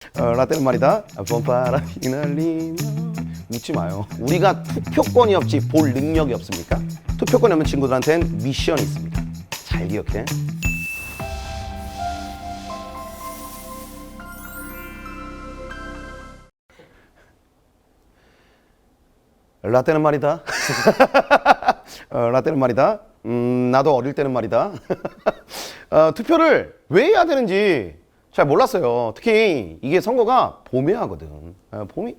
라떼는 말이다. 봄바람이 날리며 묻지 마요. 우리가 투표권이 없지 볼 능력이 없습니까? 투표권이 없는 친구들한테는 미션이 있습니다. 잘 기억해. 라떼는 말이다. 라떼는 말이다. 나도 어릴 때는 말이다. 투표를 왜 해야 되는지 잘 몰랐어요. 특히 이게 선거가 봄에 하거든. 봄이,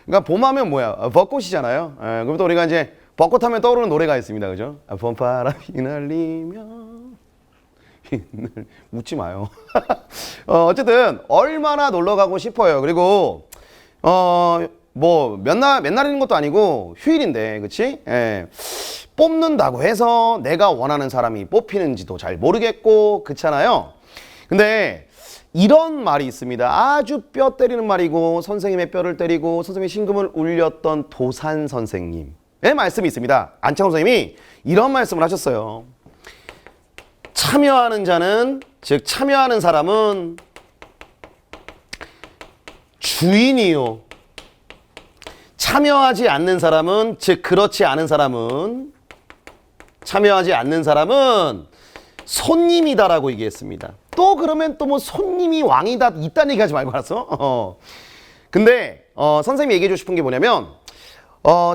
그러니까 봄하면 뭐야? 벚꽃이잖아요. 그럼 또 우리가 이제 벚꽃하면 떠오르는 노래가 있습니다, 그죠? 봄바람이 날리며 웃지 마요. 어쨌든 얼마나 놀러 가고 싶어요. 그리고 뭐 맨날이는 것도 아니고 휴일인데, 그치? 뽑는다고 해서 내가 원하는 사람이 뽑히는지도 잘 모르겠고, 그렇잖아요. 근데 이런 말이 있습니다. 아주 뼈 때리는 말이고 선생님의 뼈를 때리고 선생님의 심금을 울렸던 도산 선생님의 말씀이 있습니다. 안창호 선생님이 이런 말씀을 하셨어요. 참여하는 자는, 즉 참여하는 사람은 주인이요. 참여하지 않는 사람은, 즉 그렇지 않은 사람은, 참여하지 않는 사람은 손님이다라고 얘기했습니다. 또 그러면 또 뭐 손님이 왕이다 이딴 얘기하지 말고 알았어? 근데 선생님이 얘기해 주고 싶은 게 뭐냐면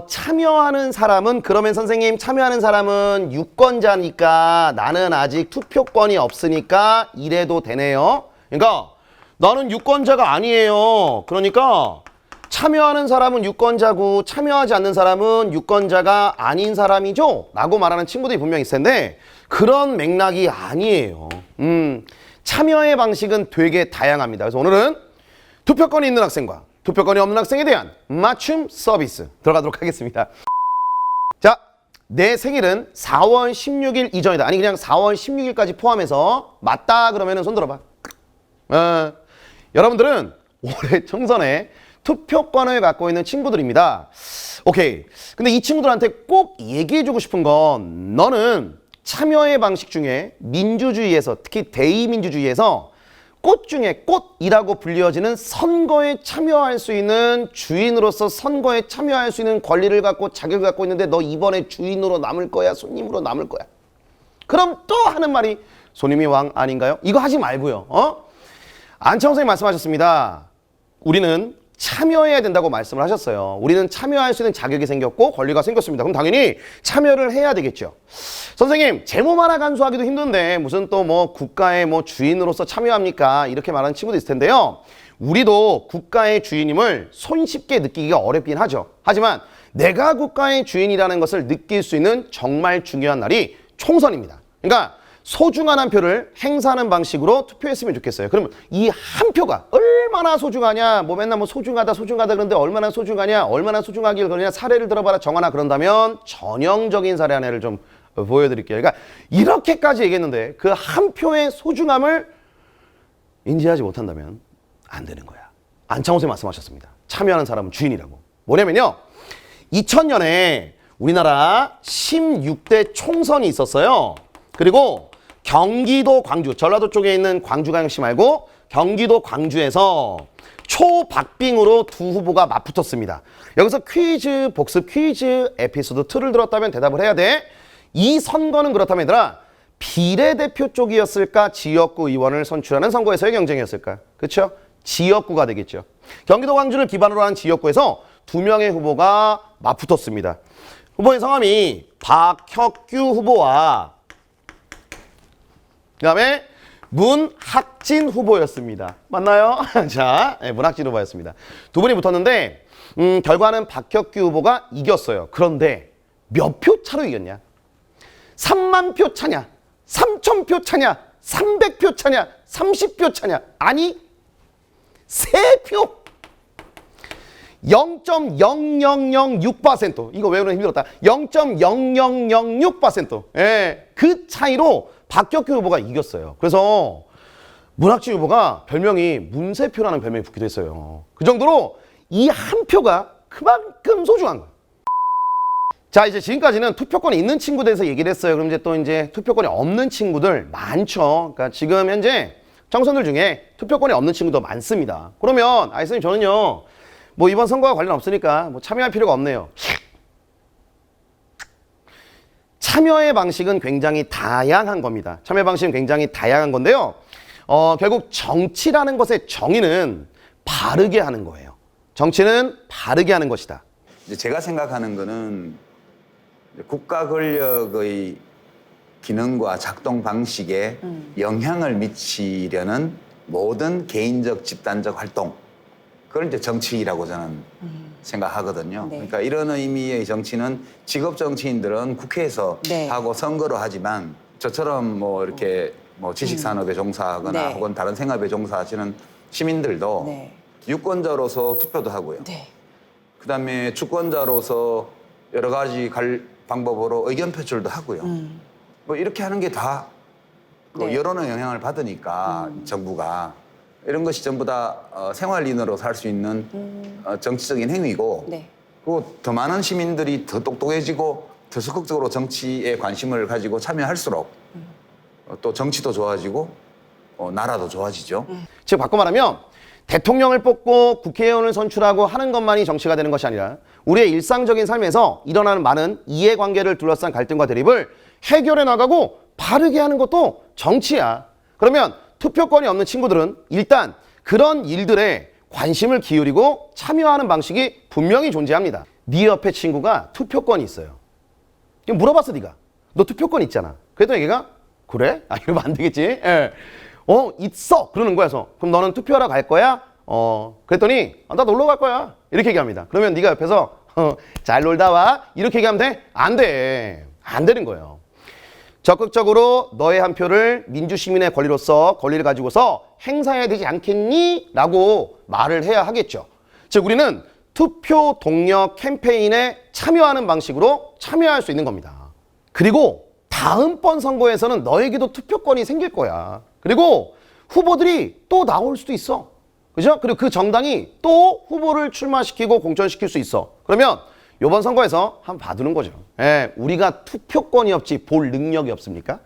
참여하는 사람은, 그러면 선생님 참여하는 사람은 유권자니까 나는 아직 투표권이 없으니까 이래도 되네요. 그러니까 나는 유권자가 아니에요. 그러니까 참여하는 사람은 유권자고 참여하지 않는 사람은 유권자가 아닌 사람이죠? 라고 말하는 친구들이 분명히 있을 텐데 그런 맥락이 아니에요. 참여의 방식은 되게 다양합니다. 그래서 오늘은 투표권이 있는 학생과 투표권이 없는 학생에 대한 맞춤 서비스 들어가도록 하겠습니다. 자, 내 생일은 4월 16일 이전이다. 아니 그냥 4월 16일까지 포함해서 맞다 그러면 손 들어봐. 여러분들은 올해 총선에 투표권을 갖고 있는 친구들입니다. 오케이. 근데 이 친구들한테 꼭 얘기해주고 싶은 건 너는 참여의 방식 중에 민주주의에서, 특히 대의민주주의에서 꽃 중에 꽃이라고 불리어지는 선거에 참여할 수 있는 주인으로서 선거에 참여할 수 있는 권리를 갖고 자격을 갖고 있는데 너 이번에 주인으로 남을 거야? 손님으로 남을 거야? 그럼 또 하는 말이 손님이 왕 아닌가요? 이거 하지 말고요. 안창호 선생님 말씀하셨습니다. 우리는 참여해야 된다고 말씀을 하셨어요. 우리는 참여할 수 있는 자격이 생겼고 권리가 생겼습니다. 그럼 당연히 참여를 해야 되겠죠. 선생님, 제목 하나 간수하기도 힘든데 무슨 또 뭐 국가의 뭐 주인으로서 참여합니까? 이렇게 말하는 친구도 있을 텐데요. 우리도 국가의 주인임을 손쉽게 느끼기가 어렵긴 하죠. 하지만 내가 국가의 주인이라는 것을 느낄 수 있는 정말 중요한 날이 총선입니다. 그러니까 소중한 한 표를 행사하는 방식으로 투표했으면 좋겠어요. 그러면 이 한 표가 얼마나 소중하냐, 뭐 맨날 뭐 소중하다 그러는데 얼마나 소중하냐, 얼마나 소중하길 그러냐, 사례를 들어봐라 정하나 그런다면 전형적인 사례 하나를 좀 보여드릴게요. 그러니까 이렇게까지 얘기했는데 그 한 표의 소중함을 인지하지 못한다면 안 되는 거야. 안창호 선생님 말씀하셨습니다. 참여하는 사람은 주인이라고. 뭐냐면요, 2000년에 우리나라 16대 총선이 있었어요. 그리고 경기도 광주, 전라도 쪽에 있는 광주광역시 말고 경기도 광주에서 초박빙으로 두 후보가 맞붙었습니다. 여기서 퀴즈, 복습 퀴즈 에피소드 2를 들었다면 대답을 해야 돼. 이 선거는 그렇다면 얘들아, 비례대표 쪽이었을까? 지역구 의원을 선출하는 선거에서의 경쟁이었을까? 그렇죠? 지역구가 되겠죠. 경기도 광주를 기반으로 한 지역구에서 두 명의 후보가 맞붙었습니다. 후보의 성함이 박혁규 후보와 그 다음에 문학진 후보였습니다. 맞나요? 자, 문학진 후보였습니다. 두 분이 붙었는데 결과는 박혁규 후보가 이겼어요. 그런데 몇 표 차로 이겼냐? 3만 표 차냐? 3천 표 차냐? 300표 차냐? 30표 차냐? 아니, 3표! 0.0006%. 이거 외우는 힘들었다. 0.0006%. 예, 그 차이로 박혁규 후보가 이겼어요. 그래서 문학진 후보가 별명이 문세표라는 별명이 붙기도 했어요. 그 정도로 이 한 표가 그만큼 소중한 거예요. 자, 이제 지금까지는 투표권이 있는 친구들에서 얘기를 했어요. 그럼 이제 또 이제 투표권이 없는 친구들 많죠. 그러니까 지금 현재 청소년들 중에 투표권이 없는 친구도 많습니다. 그러면 선생님 저는요 뭐 이번 선거와 관련 없으니까 뭐 참여할 필요가 없네요. 참여의 방식은 굉장히 다양한 겁니다. 참여 방식은 굉장히 다양한 건데요. 결국 정치라는 것의 정의는 바르게 하는 거예요. 정치는 바르게 하는 것이다. 이제 제가 생각하는 거는 국가 권력의 기능과 작동 방식에 영향을 미치려는 모든 개인적, 집단적 활동, 그걸 이제 정치라고 저는 생각하거든요. 네. 그러니까 이런 의미의 정치는 직업 정치인들은 국회에서 네. 하고 선거로 하지만 저처럼 뭐 이렇게 뭐 지식산업에 종사하거나 네. 혹은 다른 생업에 종사하시는 시민들도 네. 유권자로서 투표도 하고요. 네. 그다음에 주권자로서 여러 가지 방법으로 의견 표출도 하고요. 뭐 이렇게 하는 게 다 네. 여론의 영향을 받으니까 정부가 이런 것이 전부 다 생활인으로 살 수 있는 정치적인 행위고 네. 그리고 더 많은 시민들이 더 똑똑해지고 더 적극적으로 정치에 관심을 가지고 참여할수록 또 정치도 좋아지고 나라도 좋아지죠. 즉 바꿔 말하면 대통령을 뽑고 국회의원을 선출하고 하는 것만이 정치가 되는 것이 아니라 우리의 일상적인 삶에서 일어나는 많은 이해관계를 둘러싼 갈등과 대립을 해결해 나가고 바르게 하는 것도 정치야. 그러면 투표권이 없는 친구들은 일단 그런 일들에 관심을 기울이고 참여하는 방식이 분명히 존재합니다. 네 옆에 친구가 투표권이 있어요. 물어봤어 네가. 너 투표권 있잖아. 그랬더니 얘가 그래? 이러면 안 되겠지. 예. 있어. 그러는 거야. 그럼 너는 투표하러 갈 거야? 그랬더니 나 놀러 갈 거야. 이렇게 얘기합니다. 그러면 네가 옆에서 잘 놀다 와. 이렇게 얘기하면 돼? 안 돼. 안 되는 거예요. 적극적으로 너의 한 표를 민주시민의 권리로서 권리를 가지고서 행사해야 되지 않겠니? 라고 말을 해야 하겠죠. 즉 우리는 투표 동력 캠페인에 참여하는 방식으로 참여할 수 있는 겁니다. 그리고 다음번 선거에서는 너에게도 투표권이 생길 거야. 그리고 후보들이 또 나올 수도 있어. 그죠? 그리고 그 정당이 또 후보를 출마시키고 공천시킬 수 있어. 그러면 이번 선거에서 한번 봐두는 거죠. 우리가 투표권이 없지 볼 능력이 없습니까?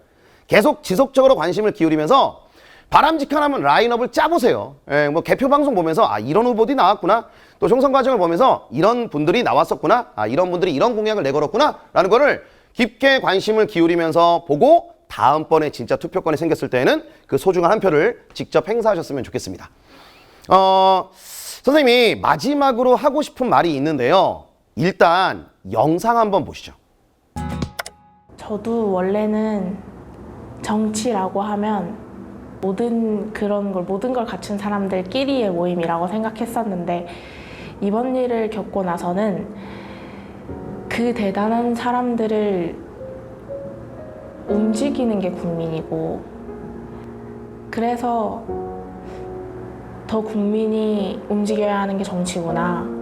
계속 지속적으로 관심을 기울이면서 바람직한 라인업을 짜보세요. 뭐 개표 방송 보면서 이런 후보들이 나왔구나. 또 총선 과정을 보면서 이런 분들이 나왔었구나. 이런 분들이 이런 공약을 내걸었구나. 라는 거를 깊게 관심을 기울이면서 보고 다음번에 진짜 투표권이 생겼을 때에는 그 소중한 한 표를 직접 행사하셨으면 좋겠습니다. 선생님이 마지막으로 하고 싶은 말이 있는데요. 일단 영상 한번 보시죠. 저도 원래는 정치라고 하면 모든 걸 갖춘 사람들끼리의 모임이라고 생각했었는데 이번 일을 겪고 나서는 그 대단한 사람들을 움직이는 게 국민이고 그래서 더 국민이 움직여야 하는 게 정치구나.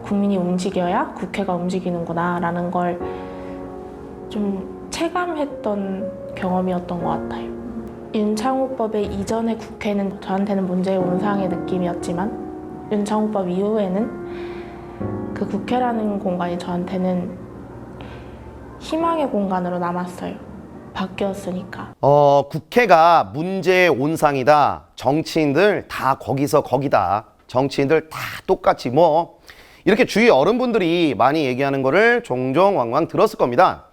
국민이 움직여야 국회가 움직이는구나 라는 걸 좀 체감했던 경험이었던 것 같아요. 윤창호법의 이전의 국회는 저한테는 문제의 온상의 느낌이었지만 윤창호법 이후에는 그 국회라는 공간이 저한테는 희망의 공간으로 남았어요. 바뀌었으니까. 국회가 문제의 온상이다. 정치인들 다 거기서 거기다. 정치인들 다 똑같이 뭐 이렇게 주위 어른분들이 많이 얘기하는 거를 종종 왕왕 들었을 겁니다.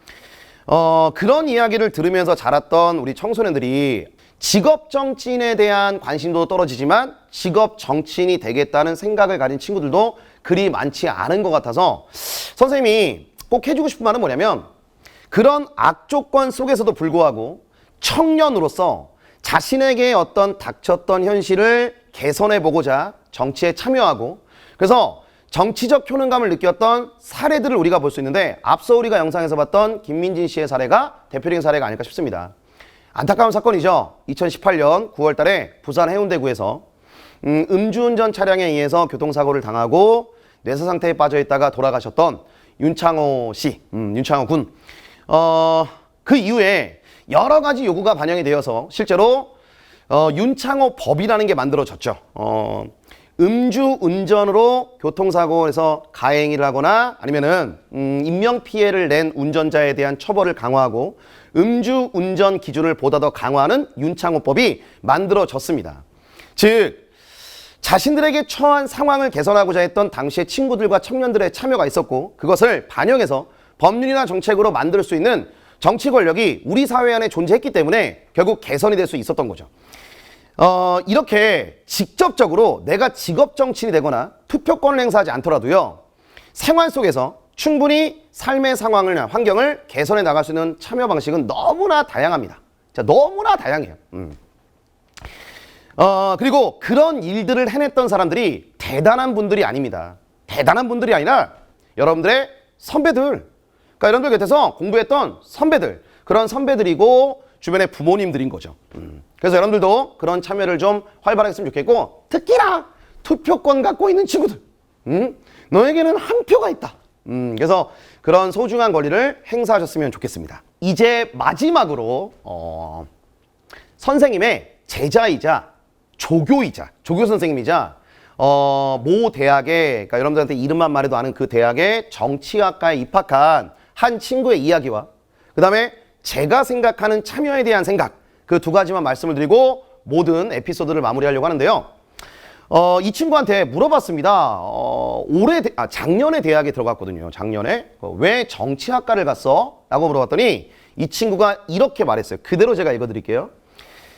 그런 이야기를 들으면서 자랐던 우리 청소년들이 직업 정치인에 대한 관심도 떨어지지만 직업 정치인이 되겠다는 생각을 가진 친구들도 그리 많지 않은 것 같아서 선생님이 꼭 해주고 싶은 말은 뭐냐면 그런 악조건 속에서도 불구하고 청년으로서 자신에게 어떤 닥쳤던 현실을 개선해보고자 정치에 참여하고 그래서 정치적 효능감을 느꼈던 사례들을 우리가 볼 수 있는데 앞서 우리가 영상에서 봤던 김민진 씨의 사례가 대표적인 사례가 아닐까 싶습니다. 안타까운 사건이죠. 2018년 9월 달에 부산 해운대구에서 음주운전 차량에 의해서 교통사고를 당하고 뇌사 상태에 빠져 있다가 돌아가셨던 윤창호 씨, 윤창호 군. 그 이후에 여러 가지 요구가 반영이 되어서 실제로 윤창호 법이라는 게 만들어졌죠. 음주운전으로 교통사고에서 가해행위를 하거나 아니면은 인명피해를 낸 운전자에 대한 처벌을 강화하고 음주운전 기준을 보다 더 강화하는 윤창호법이 만들어졌습니다. 즉 자신들에게 처한 상황을 개선하고자 했던 당시의 친구들과 청년들의 참여가 있었고 그것을 반영해서 법률이나 정책으로 만들 수 있는 정치 권력이 우리 사회 안에 존재했기 때문에 결국 개선이 될 수 있었던 거죠. 이렇게 직접적으로 내가 직업 정치인이 되거나 투표권을 행사하지 않더라도요. 생활 속에서 충분히 삶의 상황을, 환경을 개선해 나갈 수 있는 참여 방식은 너무나 다양합니다. 자, 너무나 다양해요. 그리고 그런 일들을 해냈던 사람들이 대단한 분들이 아닙니다. 대단한 분들이 아니라 여러분들의 선배들, 그러니까 여러분들 곁에서 공부했던 선배들, 그런 선배들이고 주변의 부모님들인 거죠. 그래서 여러분들도 그런 참여를 좀 활발하게 했으면 좋겠고 특히나 투표권 갖고 있는 친구들, 너에게는 한 표가 있다. 그래서 그런 소중한 권리를 행사하셨으면 좋겠습니다. 이제 마지막으로 선생님의 제자이자 조교이자 조교 선생님이자 모 대학의, 그러니까 여러분들한테 이름만 말해도 아는 그 대학의 정치학과에 입학한 한 친구의 이야기와 그 다음에 제가 생각하는 참여에 대한 생각, 그 두 가지만 말씀을 드리고 모든 에피소드를 마무리하려고 하는데요. 이 친구한테 물어봤습니다. 작년에 대학에 들어갔거든요. 작년에. 왜 정치학과를 갔어? 라고 물어봤더니 이 친구가 이렇게 말했어요. 그대로 제가 읽어드릴게요.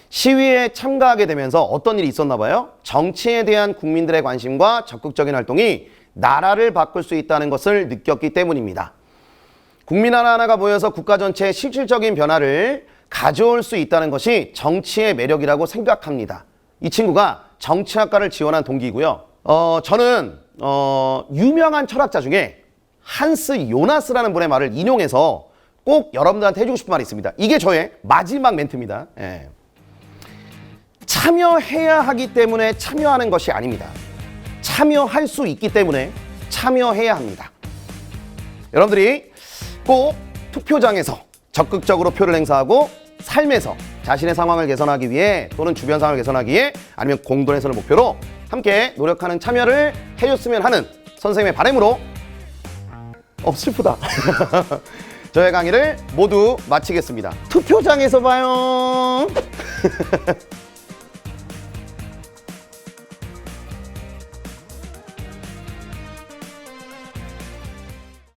시위에 참가하게 되면서 어떤 일이 있었나 봐요. 정치에 대한 국민들의 관심과 적극적인 활동이 나라를 바꿀 수 있다는 것을 느꼈기 때문입니다. 국민 하나하나가 모여서 국가 전체의 실질적인 변화를 가져올 수 있다는 것이 정치의 매력이라고 생각합니다. 이 친구가 정치학과를 지원한 동기이고요. 저는 유명한 철학자 중에 한스 요나스라는 분의 말을 인용해서 꼭 여러분들한테 해주고 싶은 말이 있습니다. 이게 저의 마지막 멘트입니다. 예. 참여해야 하기 때문에 참여하는 것이 아닙니다. 참여할 수 있기 때문에 참여해야 합니다. 여러분들이 꼭 투표장에서 적극적으로 표를 행사하고 삶에서 자신의 상황을 개선하기 위해 또는 주변 상황을 개선하기 위해 아니면 공동해서를 목표로 함께 노력하는 참여를 해줬으면 하는 선생님의 바람으로 슬프다. 저의 강의를 모두 마치겠습니다. 투표장에서 봐요.